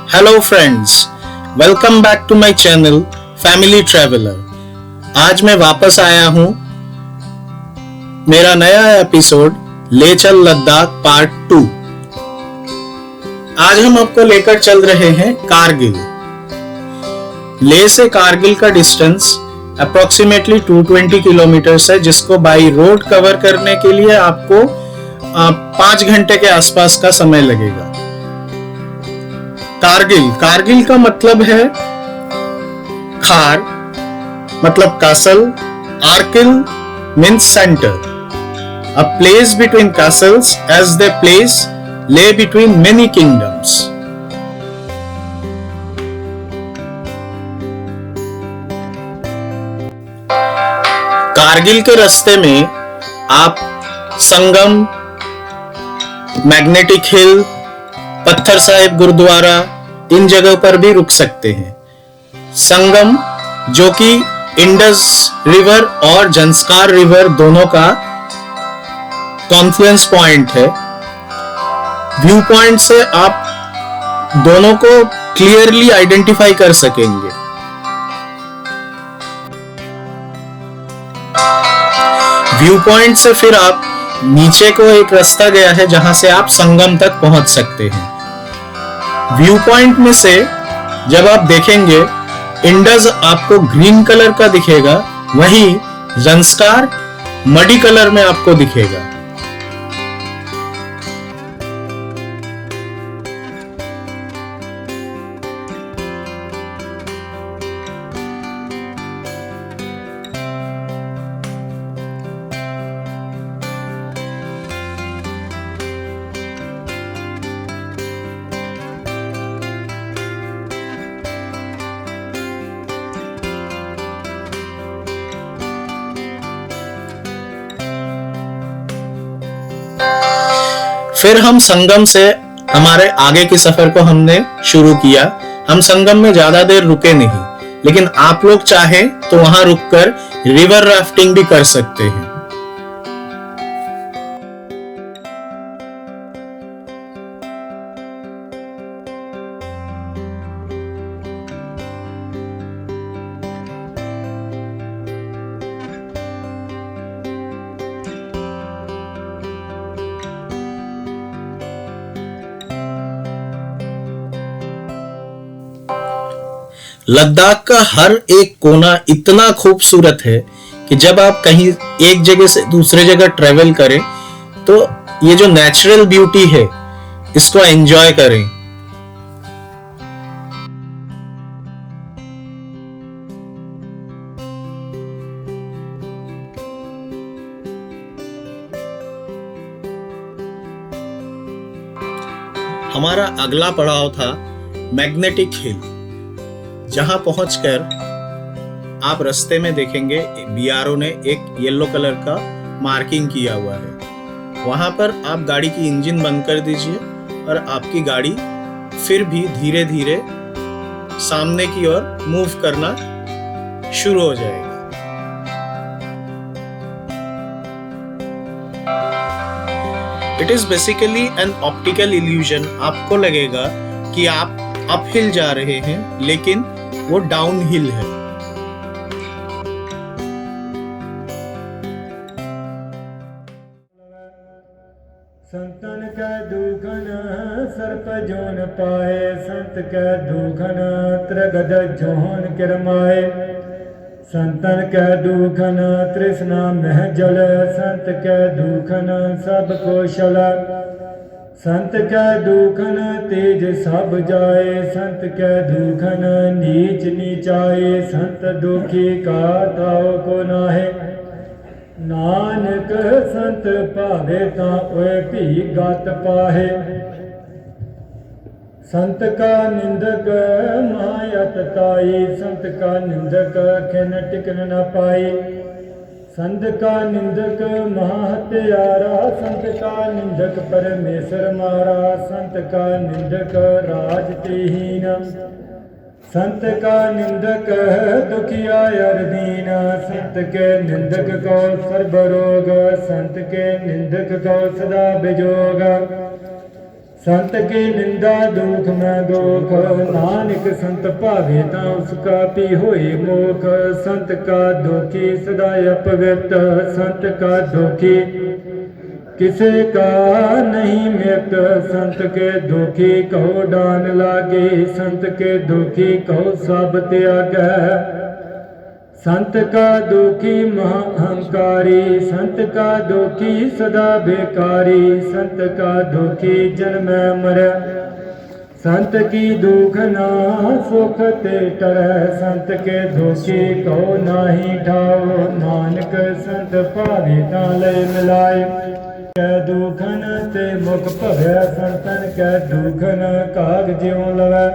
Hello friends, welcome back to my channel family traveller. आज मैं वापस आया हूं मेरा नया एपिसोड ले चल लद्दाख पार्ट 2। आज हम आपको लेकर चल रहे हैं कारगिल। लेह से कारगिल का डिस्टेंस अप्रोक्सीमेटली 220 किलोमीटर्स है, जिसको बाई रोड कवर करने के लिए आपको 5 घंटे के आसपास का समय लगेगा। कारगिल का मतलब है खार, मतलब कासल। आर्किल means centre, a place between castles as the place lay between many kingdoms. Kargil के रास्ते में आप संगम, मैग्नेटिक हिल, पत्थर साहिब गुरुद्वारा, इन जगहों पर भी रुक सकते हैं। संगम जो कि इंडस रिवर और जंस्कार रिवर दोनों का कॉन्फ्लुएंस पॉइंट है। व्यू पॉइंट से आप दोनों को क्लियरली आइडेंटिफाई कर सकेंगे। व्यू पॉइंट से फिर आप नीचे को एक रास्ता गया है जहां से आप संगम तक पहुंच सकते हैं। व्यू पॉइंट में से जब आप देखेंगे, इंडस आपको ग्रीन कलर का दिखेगा, वहीं जंस्कार मडी कलर में आपको दिखेगा। फिर हम संगम से हमारे आगे के सफर को हमने शुरू किया। हम संगम में ज्यादा देर रुके नहीं, लेकिन आप लोग चाहे तो वहां रुककर रिवर राफ्टिंग भी कर सकते हैं। लद्दाख का हर एक कोना इतना खूबसूरत है कि जब आप कहीं एक जगह से दूसरे जगह ट्रेवल करें तो ये जो नेचुरल ब्यूटी है इसको एंजॉय करें। हमारा अगला पड़ाव था मैग्नेटिक हिल, जहां पहुंचकर आप रास्ते में देखेंगे बीआरओ ने एक येलो कलर का मार्किंग किया हुआ है। वहां पर आप गाड़ी की इंजन बंद कर दीजिए और आपकी गाड़ी फिर भी धीरे धीरे सामने की ओर मूव करना शुरू हो जाएगा। It is basically an optical illusion. आपको लगेगा कि आप अपहिल जा रहे हैं, लेकिन वो डाउन हिल है। संतन कै दुखन सर्प जोन पाए, संत कै दुखन त्रिगद जोन किरमाए। संतन कै दुखन तृष्णा मह जल, संत कै दुखन सब कौशल। संत कै दुखन तेज सब जाए, संत कै दुखन नीच नीचाए। संत दुखी का ताव को नाहे, नानक संत भावे ता ओए भी गत पाहे। संत का निंदक मायत ताई, संत का निंदक खिन टिकन न पाई। संत का निंदक महाहत्यारा, संत का निंदक परमेश्वर मारा। संत का निंदक राज तेहीन, संत का निंदक दुखिया अर दीना, संत के निंदक को सर्व रोग, संत के निंदक को सदा बिजोग। संत की निंदा दुख में दुख, नानक संत भावे ता उसका पी होए मोख। संत का दुखी सदा अपवित्र, संत का दुखी किसे का नहीं मित। संत के दुखी कहो डान लागे, संत के दुखी कहो सब त्याग। संत का दुखी महाअहंकारी, संत का दुखी सदा बेकारी। संत का दुखी जन्म मर, संत की दुख ना सुख ते टरै। संत के दुखी कहो नाही ठाओ, नानक संत भावे ता लय मिलाए। कै दुखन ते मुख भवै, संतन कै दुखन काग ज्यों लवै।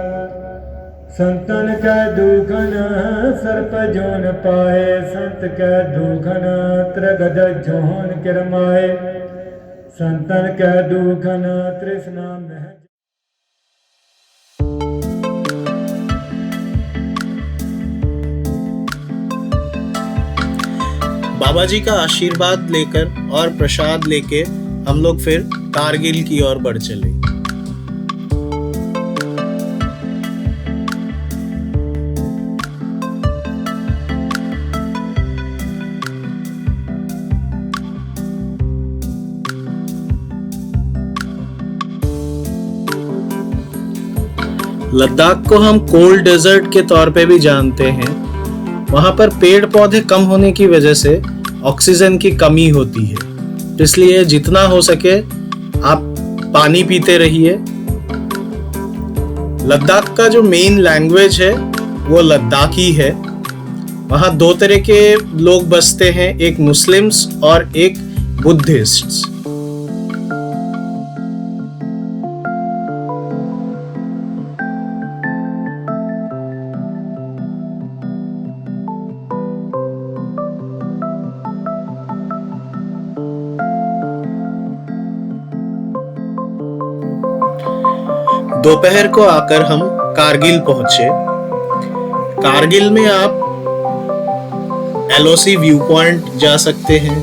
संतन कै दुखन सर्प जोन पाए, संत कै दुखन त्रिगद जोन किरमाए। संतन कै दुखन तृष्णा मह। बाबा जी का आशीर्वाद लेकर और प्रसाद लेके हम लोग फिर कारगिल की ओर बढ़ चले। लद्दाख को हम कोल्ड डेजर्ट के तौर पे भी जानते हैं। वहां पर पेड़ पौधे कम होने की वजह से ऑक्सीजन की कमी होती है, इसलिए जितना हो सके आप पानी पीते रहिए। लद्दाख का जो मेन लैंग्वेज है वो लद्दाखी है। वहाँ दो तरह के लोग बसते हैं, एक मुस्लिम्स और एक बुद्धिस्ट्स। दोपहर को आकर हम कारगिल पहुंचे। कारगिल में आप LOC व्यू पॉइंट जा सकते हैं।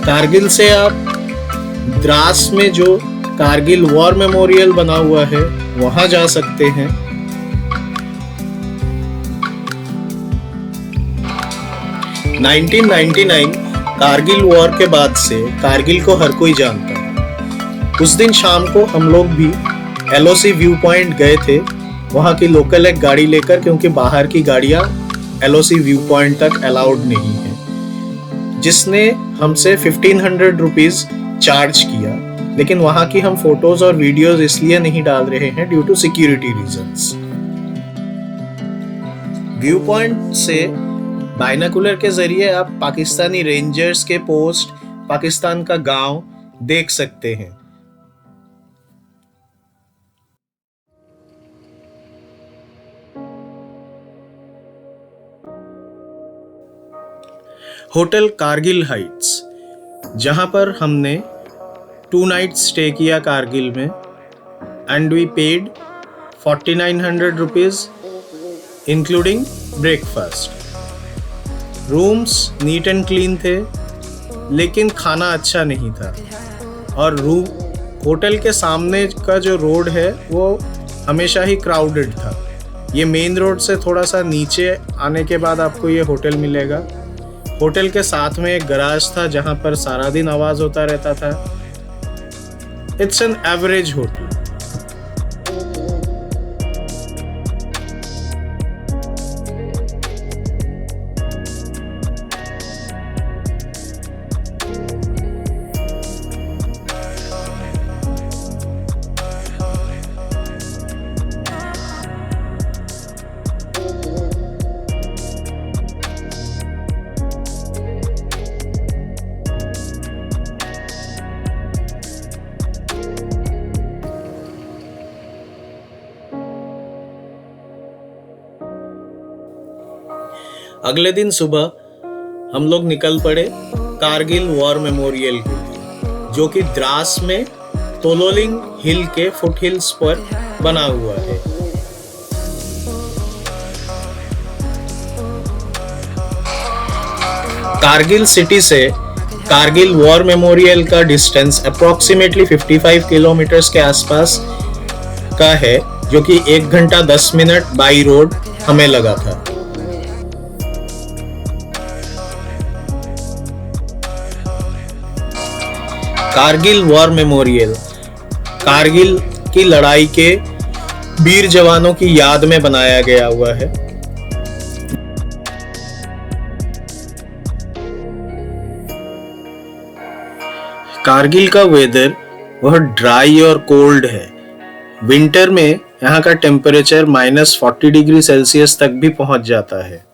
कारगिल से आप द्रास में जो कारगिल वॉर मेमोरियल बना हुआ है वहां जा सकते हैं। कारगिल वॉर के बाद से कारगिल को हर कोई जानता है। उस दिन शाम को हम लोग भी LOC व्यू पॉइंट गए थे, वहाँ की लोकल एक गाड़ी लेकर, क्योंकि बाहर की गाड़ियाँ LOC व्यू पॉइंट तक अलाउड नहीं है, जिसने हमसे 1500 रुपीज चार्ज किया। लेकिन वहाँ की हम फोटोज और वीडियोज इसलिए नहीं डाल रहे हैं due to security reasons. View point से बाइनोकुलर के जरिए आप पाकिस्तानी रेंजर्स के पोस्ट, पाकिस्तान का गांव देख सकते हैं। होटल कारगिल हाइट्स, जहां पर हमने 2 नाइट स्टे किया कारगिल में, and we paid 4900 rupees including breakfast. Rooms neat and clean थे, लेकिन खाना अच्छा नहीं था। और होटल के सामने का जो रोड है वो हमेशा ही क्राउडेड था। ये मेन रोड से थोड़ा सा नीचे आने के बाद आपको ये होटल मिलेगा। होटल के साथ में एक गराज था जहां पर सारा दिन आवाज होता रहता था। It's an average hotel. अगले दिन सुबह हम लोग निकल पड़े कारगिल वॉर मेमोरियल के लिए, जो कि द्रास में तोलोलिंग हिल के फुट हिल्स पर बना हुआ है। कारगिल सिटी से कारगिल वॉर मेमोरियल का डिस्टेंस अप्रोक्सीमेटली 55 किलोमीटर्स के आसपास का है, जो कि 1 घंटा 10 मिनट बाई रोड हमें लगा था। कारगिल वॉर मेमोरियल कारगिल की लड़ाई के वीर जवानों की याद में बनाया गया हुआ है। कारगिल का वेदर वह ड्राई और कोल्ड है। विंटर में यहाँ का टेम्परेचर -40 डिग्री सेल्सियस तक भी पहुंच जाता है।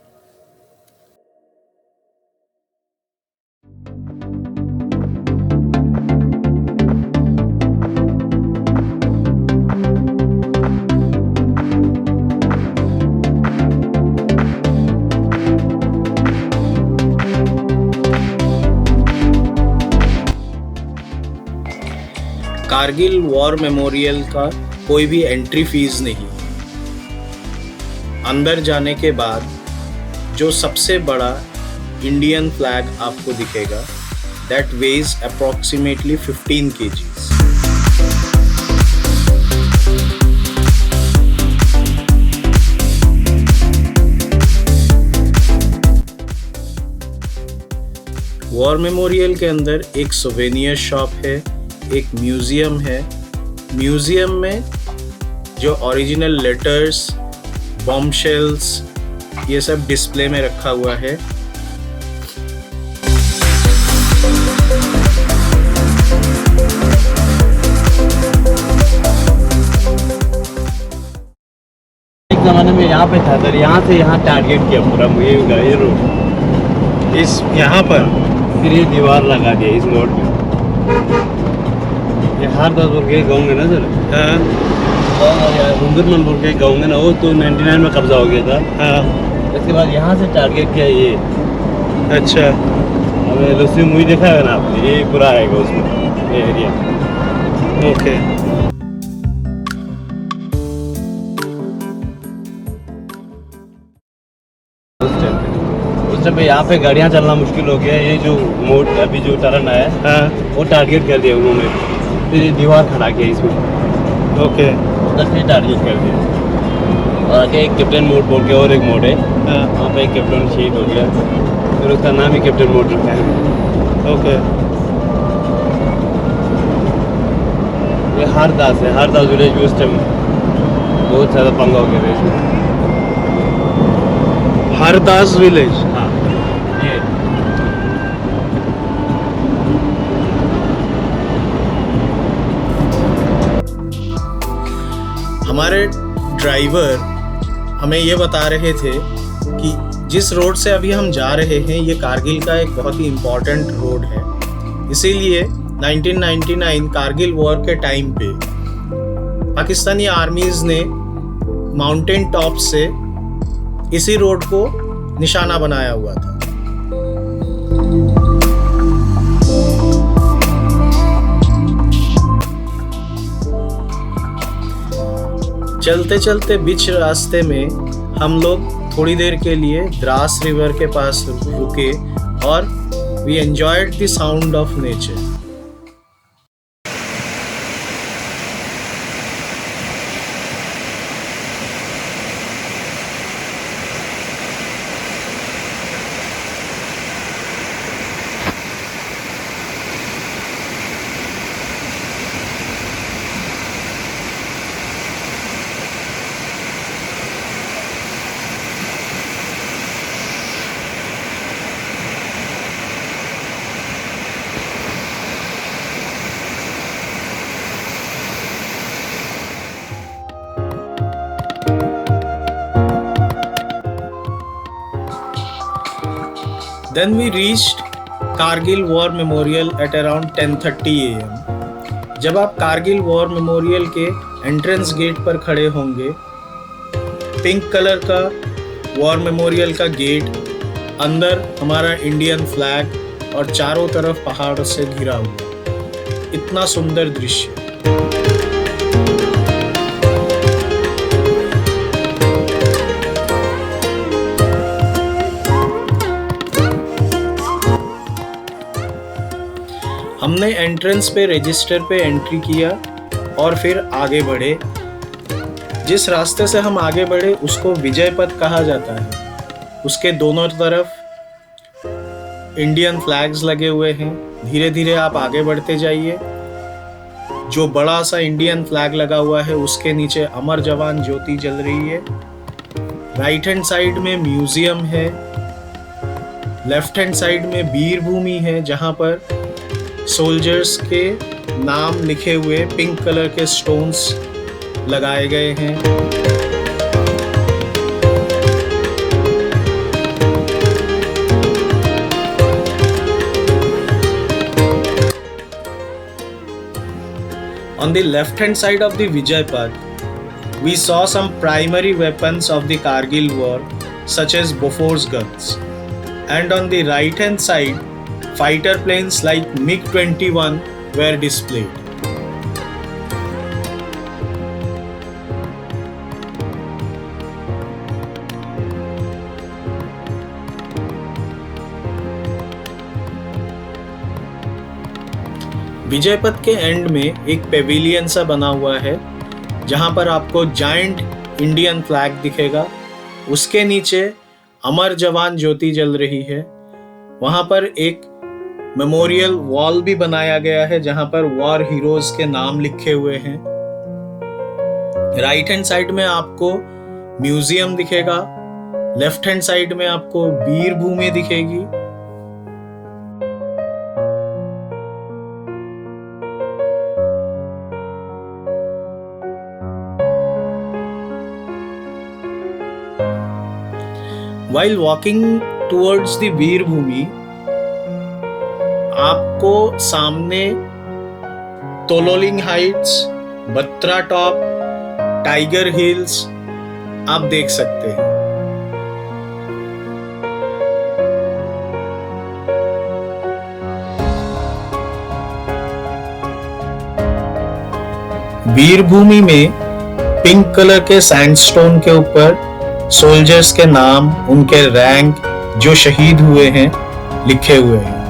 कारगिल वॉर मेमोरियल का कोई भी एंट्री फीस नहीं। अंदर जाने के बाद जो सबसे बड़ा इंडियन फ्लैग आपको दिखेगा, that weighs approximately 15 kgs। War memorial के अंदर एक सोवेनियर शॉप है, एक म्यूजियम है। म्यूजियम में जो ओरिजिनल लेटर्स, बॉम्ब शेल्स, ये सब डिस्प्ले में रखा हुआ है। एक जमाने में यहाँ पे था सर, यहाँ से यहाँ टारगेट किया पूरा ये रोड, इस यहाँ पर फिर ये दीवार लगा दिया इस रोड पे। ये हारदासपुर के गाँव है ना सर, सुंदरमनपुर के गाँव है ना, वो तो 99 में कब्जा हो गया था। इसके बाद यहाँ से टारगेट किया ये। अच्छा, अब लस्सी मूवी देखा है ना आपने, ये पूरा आएगा उसमें, ये एरिया। ओके। उस टाइम पे यहाँ पे गाड़ियाँ चलना मुश्किल हो गया। ये जो मोड अभी जो टर्न आया, वो टारगेट कर दिया उन्होंने। फिर ये दीवार खड़ा किया इसमें। ओके। उधर से टारगेट कर दिया। और आगे एक कैप्टन मोड बोल के और एक मोड है, वहाँ पे एक कैप्टन शहीद हो गया, फिर उसका नाम ही कैप्टन मोड रखा है। ओके। ये हारदास है, हारदास विलेज भी उस टाइम बहुत ज़्यादा पंगा हो गया था इसमें। हरदास विलेज। हाँ, ये हमारे ड्राइवर हमें ये बता रहे थे कि जिस रोड से अभी हम जा रहे हैं, ये कारगिल का एक बहुत ही इम्पोर्टेंट रोड है। इसीलिए 1999 कारगिल वॉर के टाइम पे पाकिस्तानी आर्मीज ने माउंटेन टॉप से इसी रोड को निशाना बनाया हुआ था। चलते चलते बीच रास्ते में हम लोग थोड़ी देर के लिए द्रास रिवर के पास रुके और we enjoyed the sound of nature. Then we reached Kargil war memorial at around 10:30 AM। जब आप कारगिल वॉर मेमोरियल के एंट्रेंस गेट पर खड़े होंगे, पिंक कलर का वॉर मेमोरियल का गेट, अंदर हमारा इंडियन फ्लैग और चारों तरफ पहाड़ से घिरा हुआ, इतना सुंदर दृश्य। हमने एंट्रेंस पे रजिस्टर पे एंट्री किया और फिर आगे बढ़े। जिस रास्ते से हम आगे बढ़े उसको विजय पथ कहा जाता है। उसके दोनों तरफ इंडियन फ्लैग्स लगे हुए हैं। धीरे धीरे आप आगे बढ़ते जाइए। जो बड़ा सा इंडियन फ्लैग लगा हुआ है उसके नीचे अमर जवान ज्योति जल रही है। राइट हैंड साइड में म्यूजियम है। लेफ्ट हैंड साइड में वीर भूमि है, जहां पर सोल्जर्स के नाम लिखे हुए पिंक कलर के स्टोन्स लगाए गए हैं। On the left hand side of the Vijay Path, we saw some primary weapons of the Kargil war, such as Bofors guns. And on the right hand side, fighter planes like MiG-21 were displayed. विजय पथ के and में एक Pavilion सा बना हुआ है, जहां पर आपको जायंट इंडियन फ्लैग दिखेगा। उसके नीचे अमर जवान ज्योति जल रही है। वहां पर एक मेमोरियल वॉल भी बनाया गया है, जहां पर वॉर हीरोज के नाम लिखे हुए हैं। राइट हैंड साइड में आपको म्यूजियम दिखेगा। लेफ्ट हैंड साइड में आपको वीर भूमि दिखेगी। While walking towards the वीर भूमि, आपको सामने Tololing Heights, Batra top, tiger hills आप देख सकते हैं। वीर भूमि में पिंक कलर के सैंडस्टोन के ऊपर सोल्जर्स के नाम, उनके रैंक, जो शहीद हुए हैं, लिखे हुए हैं।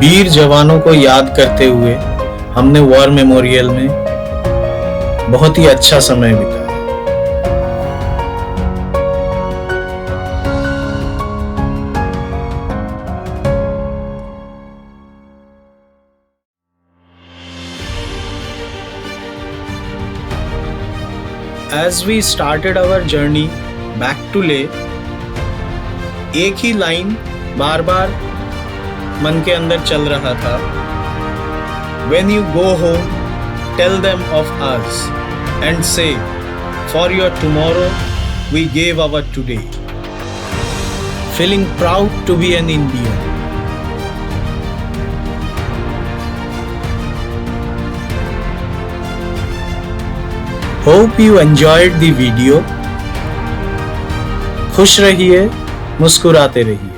वीर जवानों को याद करते हुए हमने वॉर मेमोरियल में बहुत ही अच्छा समय बिताया। As we started our journey back to Leh, एक ही लाइन बार बार मन के अंदर चल रहा था। When you go home, tell them of us and say, for your tomorrow, we gave our today. Feeling proud to be an Indian. Hope you enjoyed the video. खुश रहिए, मुस्कुराते रहिए।